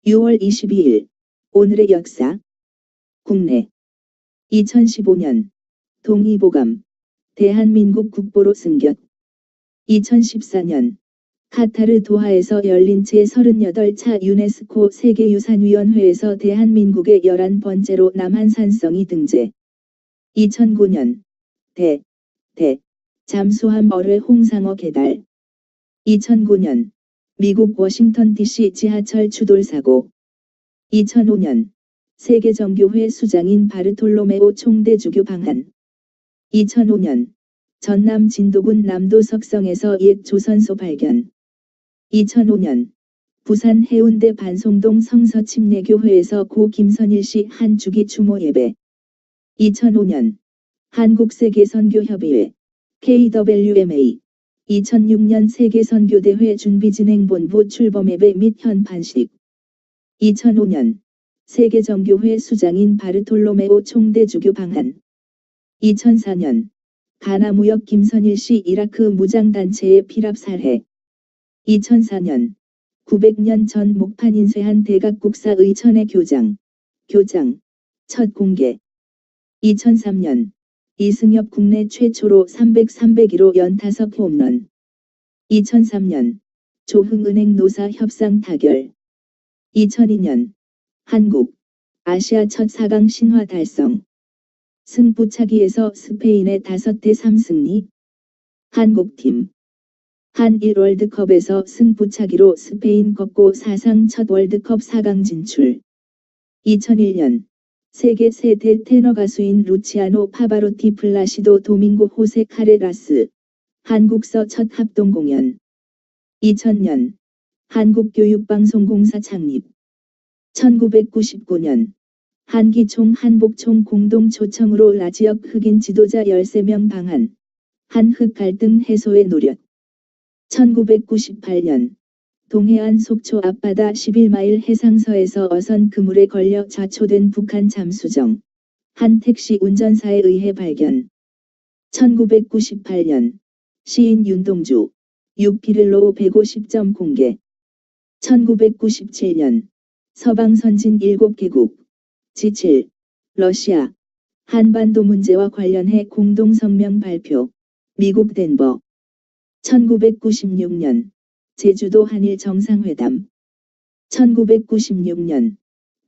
6월 22일 오늘의 역사 국내 2015년 동의보감 대한민국 국보로 승격 2014년 카타르 도하에서 열린 제38차 유네스코 세계유산위원회에서 대한민국의 11번째로 남한산성이 등재 2009년 잠수함 어뢰 홍상어 개달 2009년 미국 워싱턴 DC 지하철 추돌사고 2005년 세계정교회 수장인 바르톨로메오 총대주교 방한 2005년 전남 진도군 남도 석성에서 옛 조선소 발견 2005년 부산 해운대 반송동 성서침례교회에서 고 김선일씨 한 주기 추모 예배 2005년 한국세계선교협의회 KWMA 2006년 세계선교대회 준비진행본부 출범 예배 및 현판식 2005년 세계정교회 수장인 바르톨로메오 총대주교 방한 2004년 가나무역 김선일씨 이라크 무장단체의 피랍 살해 2004년 900년 전 목판 인쇄한 대각국사 의천의 교장 첫 공개 2003년 이승엽 국내 최초로 300-301호 연타석 홈런 2003년 조흥은행 노사 협상 타결 2002년 한국 아시아 첫 4강 신화 달성 승부차기에서 스페인의 5대 3승리 한국팀 한일 월드컵에서 승부차기로 스페인 꺾고 사상 첫 월드컵 4강 진출 2001년 세계 세대 테너 가수인 루치아노 파바로티 플라시도 도밍고 호세 카레라스 한국서 첫 합동 공연 2000년 한국교육방송공사 창립 1999년 한기총 한복총 공동 초청으로 라지역 흑인 지도자 13명 방한 한흑 갈등 해소의 노력 1998년 동해안 속초 앞바다 11마일 해상서에서 어선 그물에 걸려 좌초된 북한 잠수정 한 택시 운전사에 의해 발견 1998년 시인 윤동주 6피를로 150점 공개 1997년 서방선진 7개국 G7 러시아 한반도 문제와 관련해 공동성명 발표 미국 덴버 1996년 제주도 한일 정상회담 1996년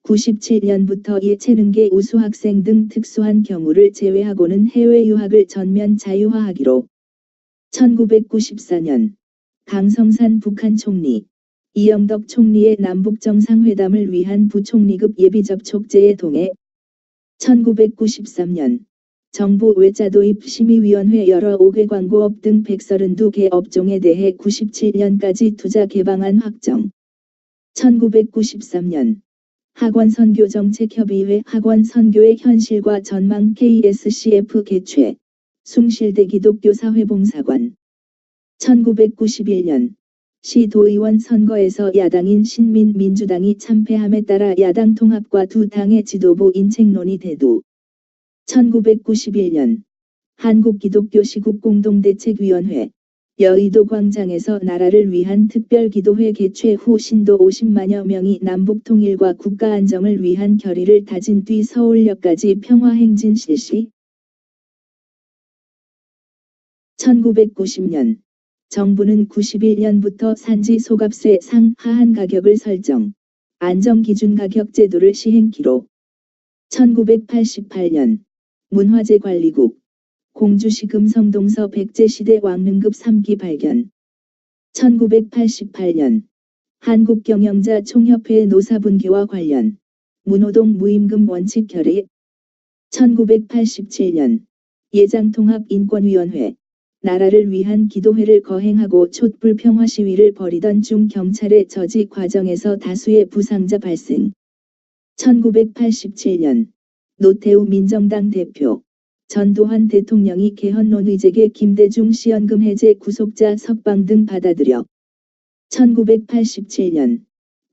97년부터 예체능계 우수학생 등 특수한 경우를 제외하고는 해외 유학을 전면 자유화하기로 1994년 강성산 북한 총리 이영덕 총리의 남북 정상회담을 위한 부총리급 예비접촉제에 동의 1993년 정부 외자 도입 심의위원회 여러 5개 광고업 등 132개 업종에 대해 97년까지 투자 개방안 확정 1993년 학원선교정책협의회 학원선교의 현실과 전망 KSCF 개최 숭실대 기독교사회봉사관 1991년 시도의원 선거에서 야당인 신민민주당이 참패함에 따라 야당 통합과 두 당의 지도부 인책론이 대두 1991년 한국기독교시국공동대책위원회 여의도 광장에서 나라를 위한 특별기도회 개최 후 신도 50만여 명이 남북통일과 국가안정을 위한 결의를 다진 뒤 서울역까지 평화행진 실시 1990년 정부는 91년부터 산지 소값세 상하한 가격을 설정, 안정기준가격 제도를 시행키로 1988년 문화재관리국 공주시 금성동서 백제시대 왕릉급 3기 발견 1988년 한국경영자 총협회 노사분기와 관련 문호동 무임금 원칙 결의 1987년 예장통합인권위원회 나라를 위한 기도회를 거행하고 촛불 평화 시위를 벌이던 중 경찰의 저지 과정에서 다수의 부상자 발생 1987년 노태우 민정당 대표 전두환 대통령이 개헌론 의제계 김대중 시연금 해제 구속자 석방 등 받아들여 1987년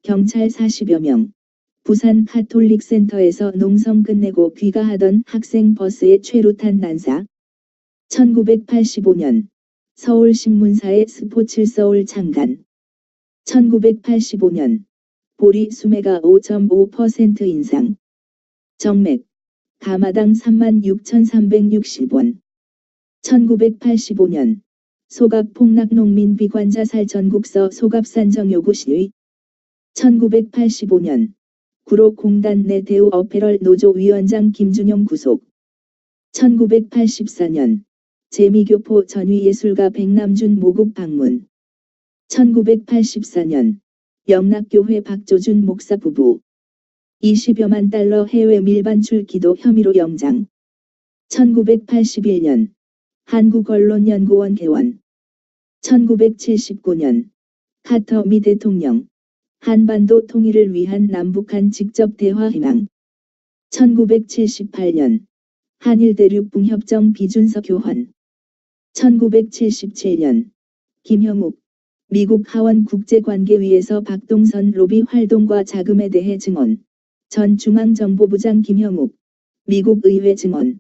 경찰 40여 명 부산 카톨릭센터에서 농성 끝내고 귀가하던 학생 버스에 최루탄 난사 1985년 서울신문사의 스포츠 서울 창간 1985년 보리 수매가 5.5% 인상. 정맥 가마당 36,360원. 1985년 소갑 폭락 농민 비관자살 전국서 소갑 산정 요구 시위. 1985년 구로공단 내 대우 어페럴 노조 위원장 김준용 구속. 1984년 재미교포 전위예술가 백남준 모국 방문. 1984년 영락교회 박조준 목사 부부 20여만 달러 해외 밀반출 기도 혐의로 영장. 1981년 한국언론연구원 개원. 1979년 카터 미 대통령 한반도 통일을 위한 남북한 직접 대화 희망. 1978년 한일대륙붕협정 비준서 교환. 1977년 김형욱 미국 하원 국제관계위에서 박동선 로비 활동과 자금에 대해 증언. 전 중앙정보부장 김형욱 미국 의회 증언.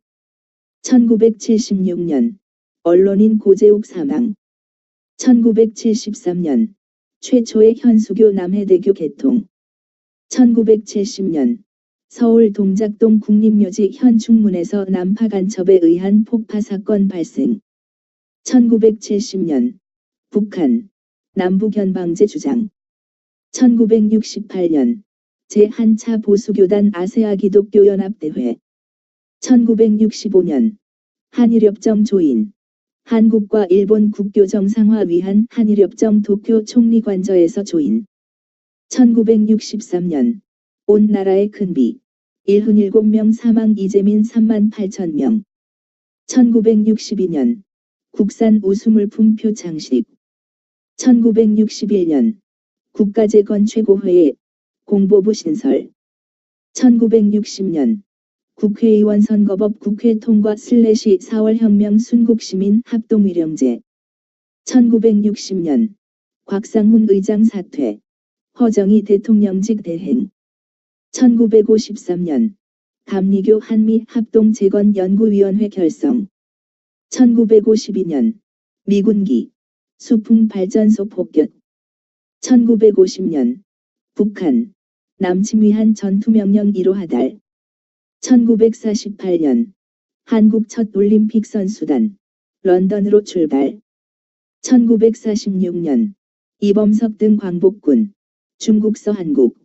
1976년 언론인 고재욱 사망. 1973년 최초의 현수교 남해대교 개통. 1970년 서울 동작동 국립묘지 현충문에서 난파 간첩에 의한 폭파 사건 발생. 1970년 북한 남북연방제 주장. 1968년 제1차 보수교단 아세아 기독교연합대회. 1965년 한일협정 조인. 한국과 일본 국교 정상화 위한 한일협정 도쿄 총리관저에서 조인. 1963년 온 나라의 큰비 77명 사망 이재민 38,000명. 1962년 국산 우수물품 표창식. 1961년 국가재건 최고회의 공보부 신설. 1960년 국회의원 선거법 국회 통과 /4월 혁명 순국시민 합동위령제. 1960년 곽상훈 의장 사퇴. 허정희 대통령직 대행. 1953년 감리교 한미 합동재건연구위원회 결성. 1952년 미군기 수풍발전소 폭격. 1950년 북한 남침 위한 전투명령 1호 하달. 1948년 한국 첫 올림픽 선수단 런던으로 출발. 1946년 이범석 등 광복군 중국서 한국.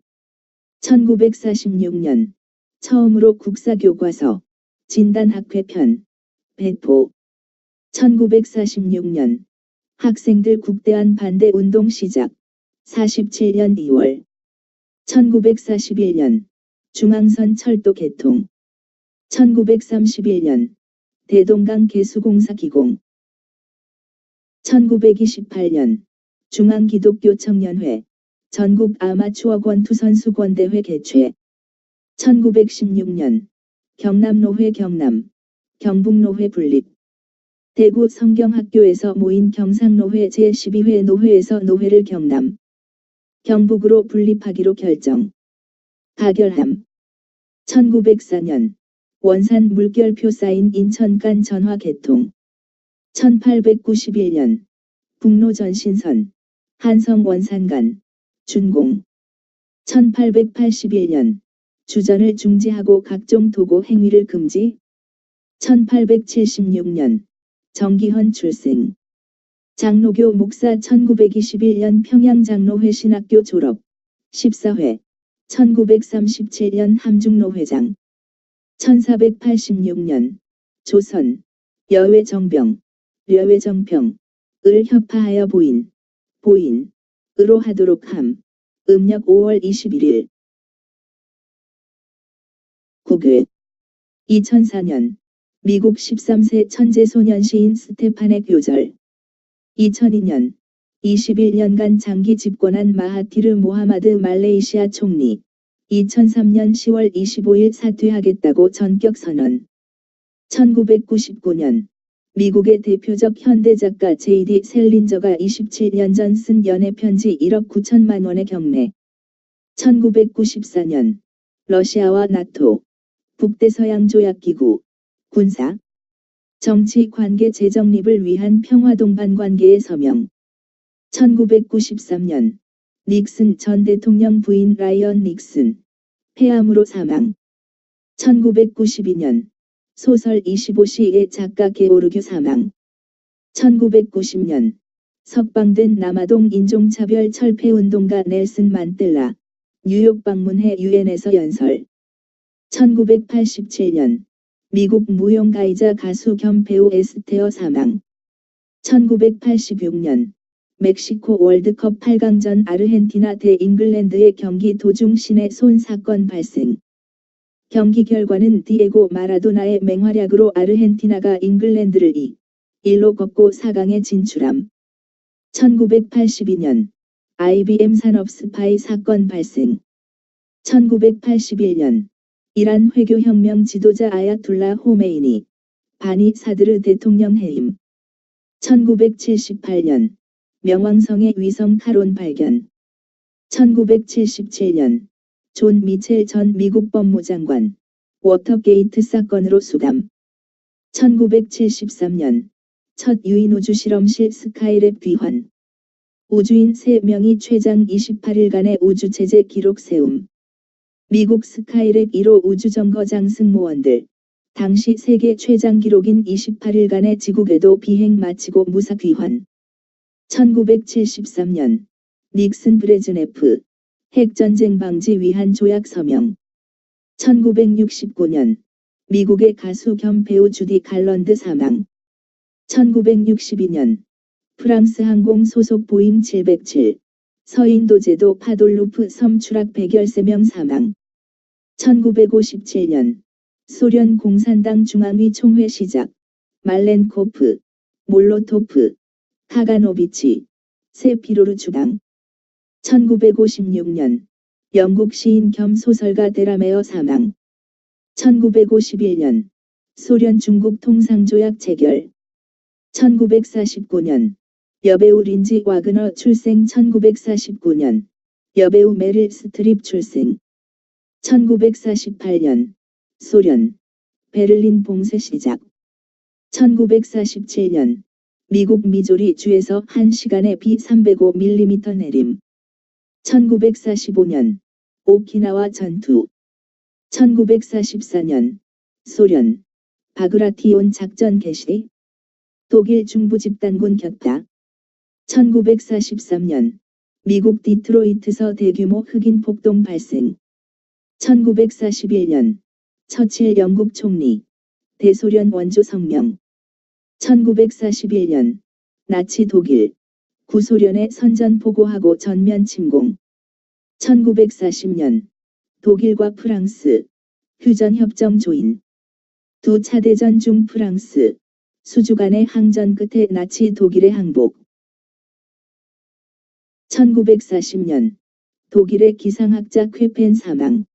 1946년 처음으로 국사교과서 진단학회편 배포. 1946년 학생들 국대안 반대 운동 시작. 47년 2월. 1941년 중앙선 철도 개통. 1931년 대동강 개수공사 기공. 1928년 중앙기독교청년회 전국 아마추어 권투선수 권대회 개최. 1916년 경남노회 경남, 경북노회 분립. 대구 성경학교에서 모인 경상노회 제12회 노회에서 노회를 경남, 경북으로 분립하기로 결정. 가결함. 1904년 원산 물결표 쌓인 인천간 전화 개통. 1891년 북로전신선 한성 원산간 준공. 1881년 주전을 중지하고 각종 도고 행위를 금지. 1876년 정기헌 출생. 장로교 목사. 1921년 평양장로회 신학교 졸업. 14회. 1937년 함중로회장. 1486년 조선 여외정병 려외정병 을 협파하여 보인으로 하도록 함. 음력 5월 21일. 국외. 2004년 미국 13세 천재소년 시인 스테파네 교절. 2002년 21년간 장기 집권한 마하티르 모하마드 말레이시아 총리. 2003년 10월 25일 사퇴하겠다고 전격 선언. 1999년 미국의 대표적 현대작가 J.D. 셀린저가 27년 전 쓴 연애편지 1억 9천만 원의 경매. 1994년 러시아와 나토, 북대서양조약기구, 군사, 정치 관계 재정립을 위한 평화동반 관계에 서명. 1993년 닉슨 전 대통령 부인 라이언 닉슨 폐암으로 사망. 1992년 소설 25시의 작가 게오르규 사망. 1990년 석방된 남아동 인종차별 철폐운동가 넬슨 만델라 뉴욕 방문해 유엔에서 연설. 1987년 미국 무용가이자 가수 겸 배우 에스테어 사망. 1986년 멕시코 월드컵 8강전 아르헨티나 대 잉글랜드의 경기 도중 신의 손 사건 발생. 경기 결과는 디에고 마라도나의 맹활약으로 아르헨티나가 잉글랜드를 2-1로 꺾고 4강에 진출함. 1982년 IBM 산업 스파이 사건 발생. 1981년 이란 회교혁명 지도자 아야툴라 호메이니 바니 사드르 대통령 해임. 1978년 명왕성의 위성 탈원 발견. 1977년 존 미첼 전 미국 법무장관 워터게이트 사건으로 수감. 1973년 첫 유인 우주 실험실 스카이랩 귀환. 우주인 3명이 최장 28일간의 우주체제 기록 세움. 미국 스카이랩 1호 우주정거장 승무원들. 당시 세계 최장 기록인 28일간의 지구궤도 비행 마치고 무사 귀환. 1973년 닉슨 브레즈네프 핵전쟁 방지 위한 조약 서명. 1969년 미국의 가수 겸 배우 주디 갈런드 사망. 1962년 프랑스 항공 소속 보잉 707 서인도 제도 파돌루프 섬 추락 113명 사망. 1957년 소련 공산당 중앙위 총회 시작. 말렌코프, 몰로토프, 카가노비치, 세피로르 주당. 1956년 영국 시인 겸 소설가 데라메어 사망. 1951년 소련 중국 통상조약 체결. 1949년 여배우 린지 와그너 출생. 1949년 여배우 메릴 스트립 출생. 1948년 소련 베를린 봉쇄 시작. 1947년 미국 미조리 주에서 1시간에 비 305mm 내림. 1945년 오키나와 전투. 1944년 소련 바그라티온 작전 개시. 독일 중부 집단군 격타. 1943년 미국 디트로이트서 대규모 흑인 폭동 발생. 1941년 처칠 영국 총리 대소련 원조 성명. 1941년 나치 독일 구소련의 선전포고하고 전면 침공. 1940년 독일과 프랑스 휴전협정 조인. 두 차 대전 중 프랑스 수주 간의 항전 끝에 나치 독일의 항복. 1940년 독일의 기상학자 쾌펜 사망.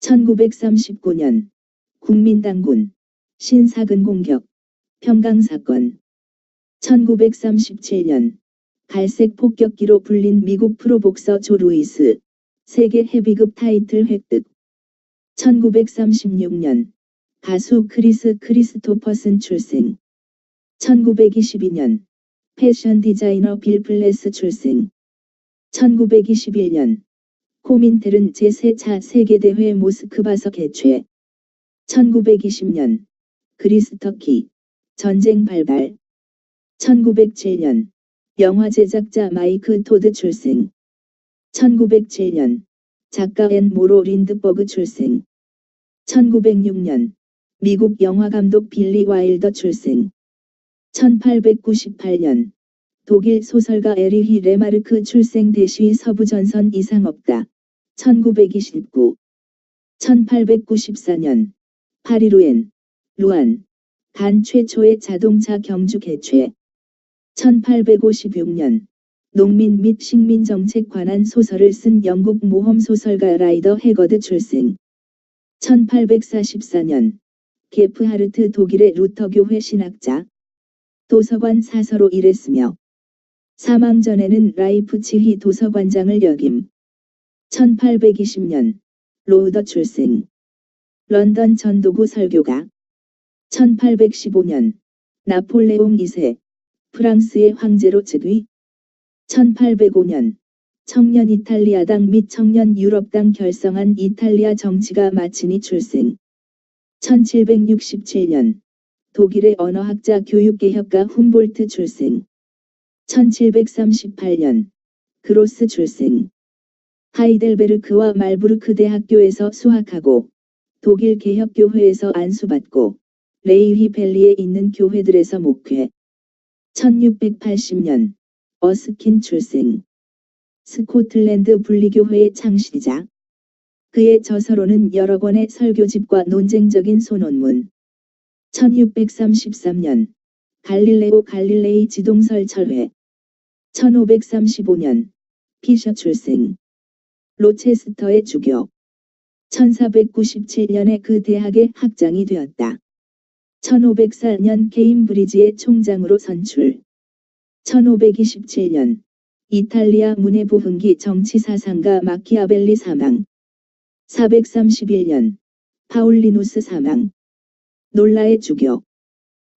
1939년 국민당군 신사근 공격 평강사건. 1937년 갈색 폭격기로 불린 미국 프로복서 조 루이스 세계 헤비급 타이틀 획득. 1936년 가수 크리스 크리스토퍼슨 출생. 1922년 패션 디자이너 빌 플레스 출생. 1921년 코민텔은 제3차 세계대회 모스크바서 개최. 1920년 그리스 터키 전쟁 발발. 1907년 영화 제작자 마이크 토드 출생. 1907년 작가 앤 모로 린드버그 출생. 1906년 미국 영화감독 빌리 와일더 출생. 1898년 독일 소설가 에리히 레마르크 출생. 대시 서부전선 이상 없다. 1929. 1894년 파리 루안 간 최초의 자동차 경주 개최. 1856년 농민 및 식민 정책 관한 소설을 쓴 영국 모험 소설가 라이더 해거드 출생. 1844년 게프하르트 독일의 루터교회 신학자. 도서관 사서로 일했으며 사망 전에는 라이프치히 도서관장을 역임. 1820년 로우더 출생. 런던 전도구 설교가. 1815년 나폴레옹 2세 프랑스의 황제로 즉위. 1805년 청년 이탈리아당 및 청년 유럽당 결성한 이탈리아 정치가 마치니 출생. 1767년 독일의 언어학자 교육개혁가 훔볼트 출생. 1738년 그로스 출생. 하이델베르크와 말부르크 대학교에서 수학하고 독일 개혁교회에서 안수받고 레이히벨리에 있는 교회들에서 목회. 1680년 어스킨 출생. 스코틀랜드 분리교회의 창시자. 그의 저서로는 여러 권의 설교집과 논쟁적인 소논문. 1633년 갈릴레오 갈릴레이 지동설 철회. 1535년 피셔 출생. 로체스터의 주교. 1497년에 그 대학의 학장이 되었다. 1504년 케임브리지의 총장으로 선출. 1527년 이탈리아 문해부흥기 정치사상가 마키아벨리 사망. 431년 파울리누스 사망. 놀라의 주교.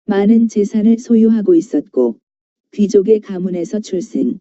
많은 재산을 소유하고 있었고 귀족의 가문에서 출생.